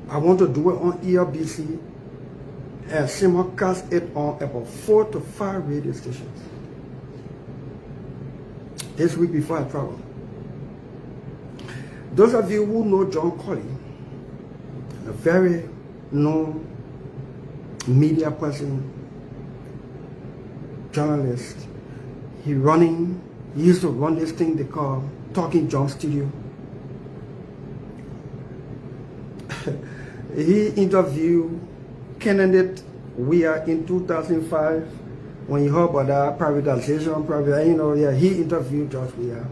I want to do it on ERBC and simulcast it on about 4 to 5 radio stations this week before I travel. Those of you who know John Kollie, a very known media person, journalist, he used to run this thing they call Talking John Studio. He interviewed candidate we are in 2005 when you heard about that privatization, he interviewed George Weah.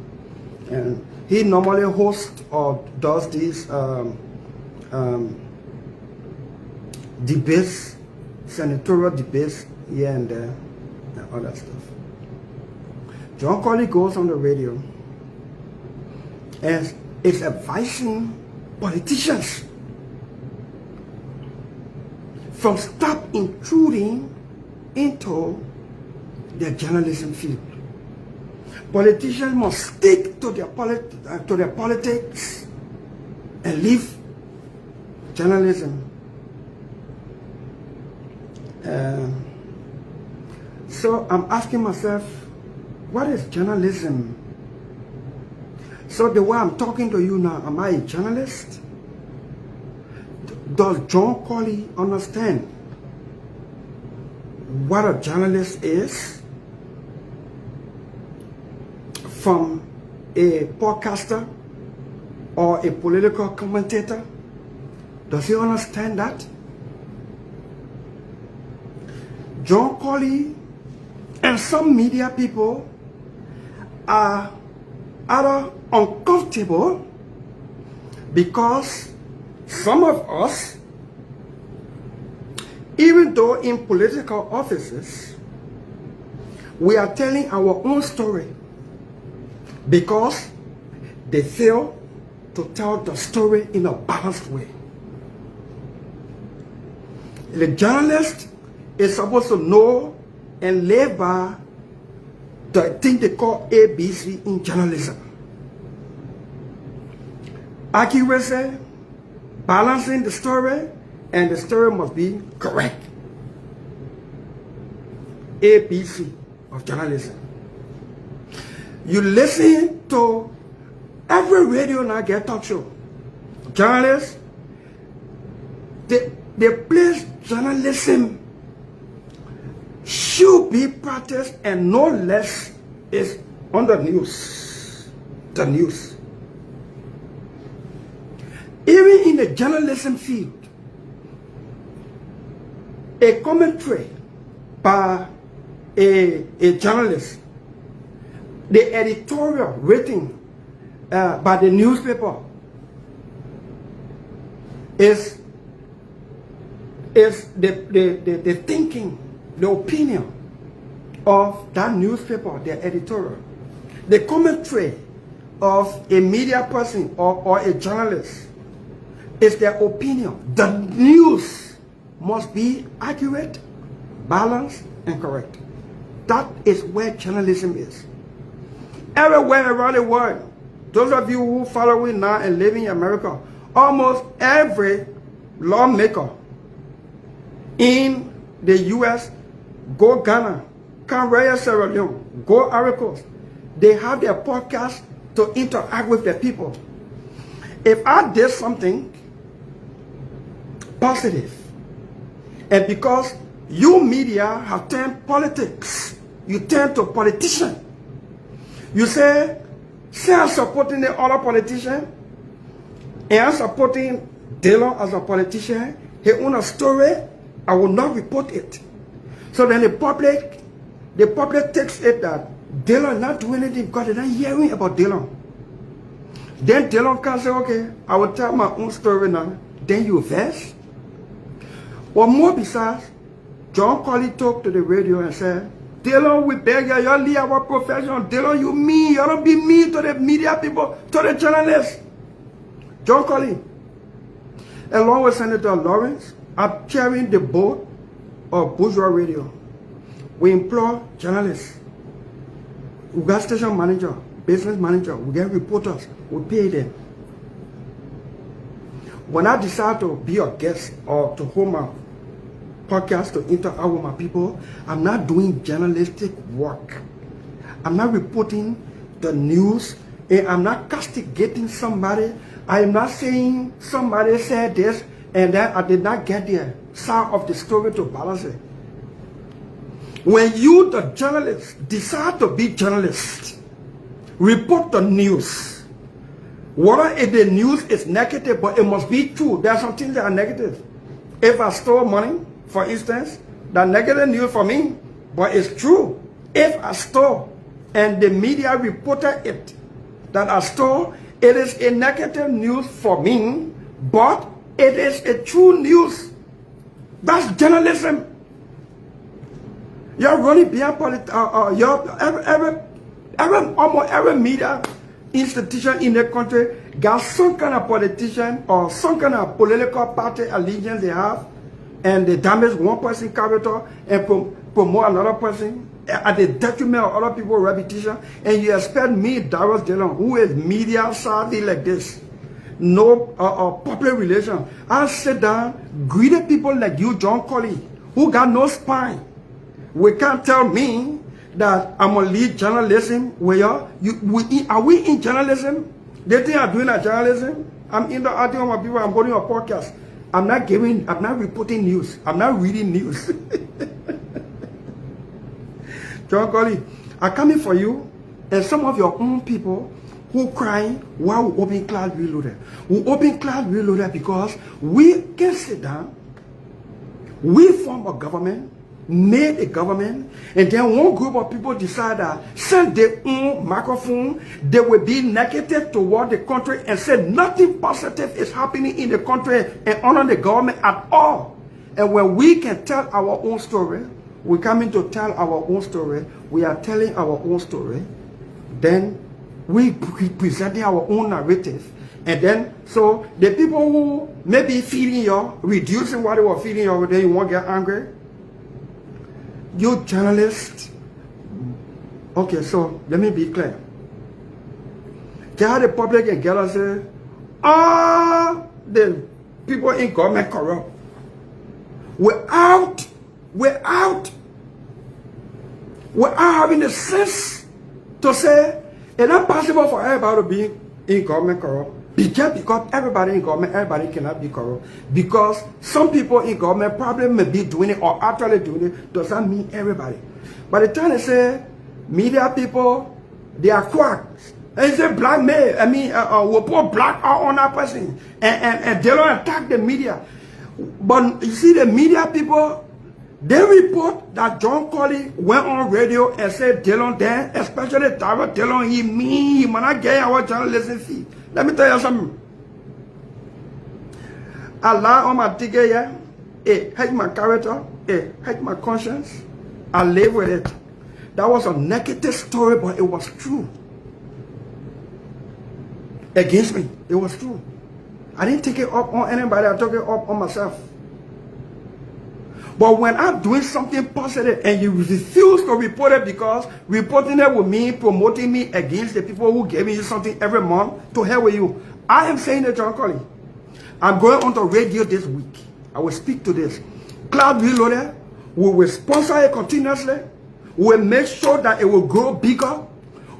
And he normally hosts or does these debates, senatorial debates here and there, and all that stuff. John Kollie goes on the radio and is advising politicians from stop intruding into their journalism field. Politicians must stick to their politics and leave journalism. So I'm asking myself, what is journalism? So the way I'm talking to you now, am I a journalist? Does John Kollie understand what a journalist is? From a podcaster or a political commentator? Does he understand that? John Kollie and some media people are either uncomfortable because some of us, even though in political offices, we are telling our own story because they fail to tell the story in a balanced way. The journalist is supposed to know and live by the thing they call ABC in journalism. Accuracy, balancing the story, and the story must be correct. ABC of journalism. You listen to every radio now get talk show. Journalists, they place journalism should be practiced and no less is on the news. The news. Even in the journalism field, a commentary by a journalist, the editorial rating by the newspaper is the thinking, the opinion of that newspaper, the editorial. The commentary of a media person or a journalist is their opinion. The news must be accurate, balanced, and correct. That is where journalism is. Everywhere around the world, those of you who follow it now and live in America, almost every lawmaker in the U.S., go Ghana, Canberra, Sierra Leone, go Ivory Coast, they have their podcast to interact with the people. If I did something positive, and because you media have turned politics, you turn to politician. You say I'm supporting the other politician, and I'm supporting Dillon as a politician. He owns a story, I will not report it. So then the public takes it that Dillon not doing anything because they're not hearing about Dillon. Then Dillon can say, okay, I will tell my own story now. Then you verse. Or more besides, John Kollie talked to the radio and said, Dillon, we beg you, you leave our profession. Dillon, you mean, you don't be mean to the media people, to the journalists. John Kollie, along with Senator Lawrence, are chairing the board of Bourgeois Radio. We employ journalists. We got station manager, business manager, we get reporters, we pay them. When I decide to be a guest or to hold my podcast to interact with my people, I'm not doing journalistic work. I'm not reporting the news, and I'm not castigating somebody. I am not saying somebody said this and then I did not get the side of the story to balance it. When you, the journalist, decide to be journalist, report the news. Whether if the news is negative, but it must be true. There are some things that are negative. If I stole money, for instance, the negative news for me, but it's true. If I stole and the media reported it, that I stole, it is a negative news for me, but it is a true news. That's journalism. You're running beyond politics. Almost every media institution in the country got some kind of politician or some kind of political party allegiance they have, and they damage one person's character and promote another person at the detriment of other people's reputation. And you expect me, Darius Dillon, who is media savvy like this, no public relations, I sit down, greedy people like you, John Kollie, who got no spine. We can't tell me that I'm going to lead journalism where are we in journalism? They think I'm doing a journalism. I'm interacting with my people. I'm holding a podcast. I'm not reporting news. I'm not reading news. John Kollie, I'm coming for you and some of your own people who crying while we open Class Reloaded. We open Class Reloaded because we can sit down, we form a government, made a government, and then one group of people decide that send their own microphone, they will be negative toward the country and say nothing positive is happening in the country and honor the government at all. And when we can tell our own story, we come in to tell our own story, we are telling our own story, then we presenting our own narrative. And then, so the people who may be feeding you, reducing what they were feeding you, then you won't get angry. You journalist, okay, so let me be clear. Get the public and get us say, the people in government corrupt. Without having the sense to say, it's not possible for everybody to be in government corrupt. Just because everybody in government, everybody cannot be corrupt. Because some people in government probably may be doing it or actually doing it, does not mean everybody. By the time they say media people, they are quacks. And say blackmail, we'll put black out on that person. And they don't attack the media. But you see the media people, they report that John Kollie went on radio and said Dillon there, especially Darius Dillon, he might not get our journalism fee. Let me tell you something. I lie on my ticket here. It hurt my character. It hurt my conscience. I live with it. That was a negative story, but it was true. Against me, it was true. I didn't take it up on anybody. I took it up on myself. But when I'm doing something positive and you refuse to report it because reporting it would mean promoting me against the people who gave me something every month, to hell with you. I am saying it, John Kollie. I'm going on the radio this week. I will speak to this. Cloud Reloaded, we will sponsor it continuously. We will make sure that it will grow bigger.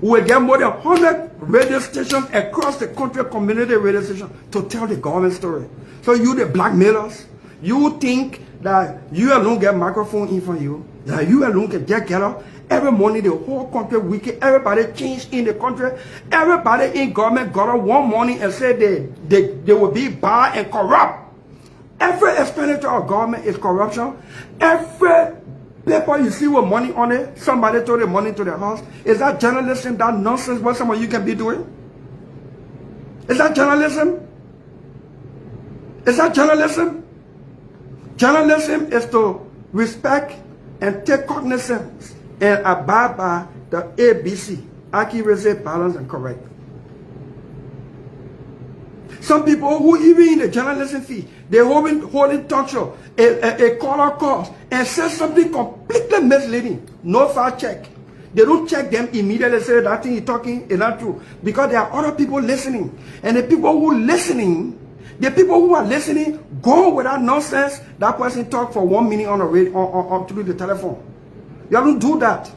We will get more than 100 radio stations across the country, community radio stations, to tell the government story. So you, the blackmailers, you think that you alone get microphone in for you, that you alone can get up every morning, the whole country wicked, everybody changed in the country, everybody in government got up one morning and said they will be bad and corrupt. Every expenditure of government is corruption. Every paper you see with money on it, somebody throw the money to the house. Is that journalism, that nonsense what some of you can be doing? Is that journalism? Is that journalism? Journalism is to respect and take cognizance and abide by the ABC, accuracy, balance, and correct. Some people who even in the journalism field, they're holding talk show, a caller calls and says something completely misleading. No fact check. They don't check them immediately, say that thing you're talking is not true. Because there are other people listening. And the people who listening, The people who are listening, go without nonsense. That person talk for 1 minute on the radio, through the telephone. You don't do that.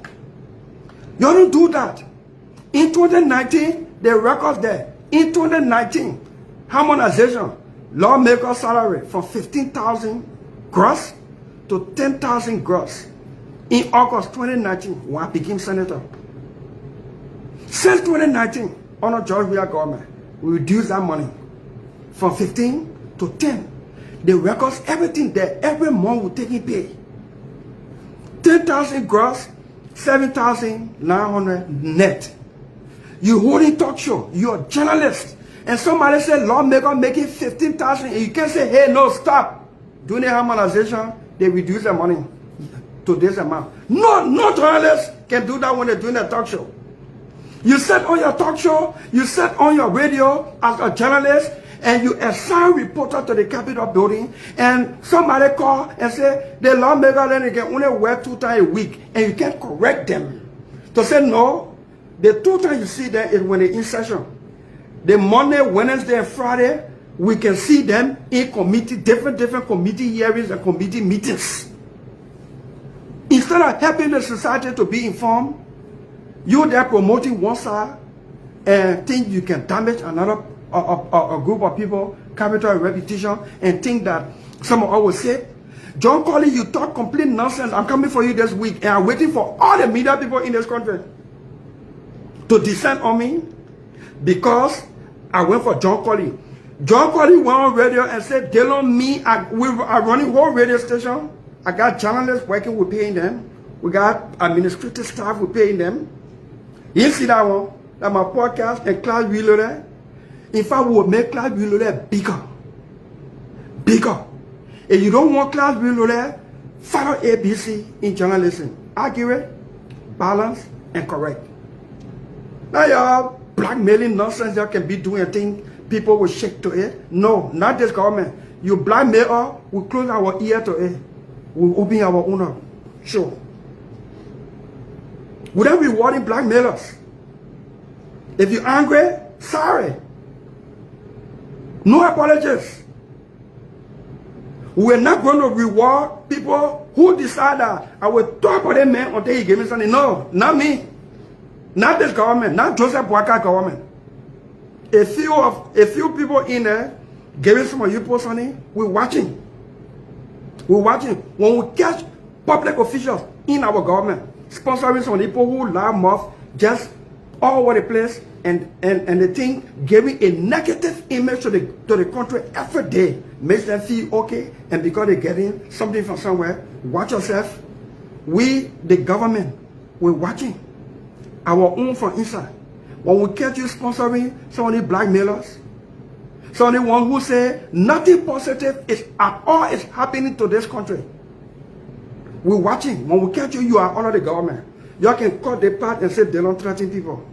You don't do that. In 2019, the records there. In 2019, harmonization, lawmaker salary from 15,000 gross to 10,000 gross. In August 2019, when I became senator. Since 2019, under George Weah government, we reduced that money from 15 to 10. The records, everything there, every month we taking pay. 10,000 gross, 7,900 net. You holding talk show, you're a journalist, and somebody said lawmaker making 15,000, and you can't say, hey, no, stop. Doing the harmonization, they reduce the money to this amount. No journalist can do that when they're doing a talk show. You sit on your talk show, you sit on your radio as a journalist, and you assign reporter to the Capitol building, and somebody call and say, the lawmaker then can only work 2 times a week, and you can't correct them. To say no, the 2 times you see them is when they're in session. The Monday, Wednesday, and Friday, we can see them in committee, different committee hearings and committee meetings. Instead of helping the society to be informed, you're there promoting one side and think you can damage another a group of people, capital and reputation, and think that some of us will say, John Kollie, you talk complete nonsense. I'm coming for you this week, and I'm waiting for all the media people in this country to descend on me because I went for John Kollie. John Kollie went on radio and said, Dillon, we are running whole radio station. I got journalists working, we're paying them. We got administrative staff, we're paying them. You see that one? That my podcast and Class Reloaded. In fact, we will make Class Reloaded bigger. Bigger. If you don't want Class Reloaded, follow ABC in journalism. Accurate, balanced, and correct. Now y'all blackmailing nonsense y'all can be doing a thing, people will shake to it. No, not this government. You blackmail us, we close our ear to it. We open our own up. Sure. We don't rewarding blackmailers. If you're angry, sorry. No apologies. We're not going to reward people who decide that I will talk about that man until he gave me something. No, not me. Not this government, not Joseph Boakai government. A few people in there giving some of you people something, we're watching. We're watching. When we catch public officials in our government sponsoring some people who lie mouth just all over the place and the thing giving a negative image to the country every day makes them feel okay, and because they're getting something from somewhere, watch yourself. We, the government, we're watching. Our own from inside. When we catch you sponsoring some of the blackmailers, some of the ones who say nothing positive is at all is happening to this country, we're watching. When we catch you, you are under the government. You can cut the part and say they don't threaten people.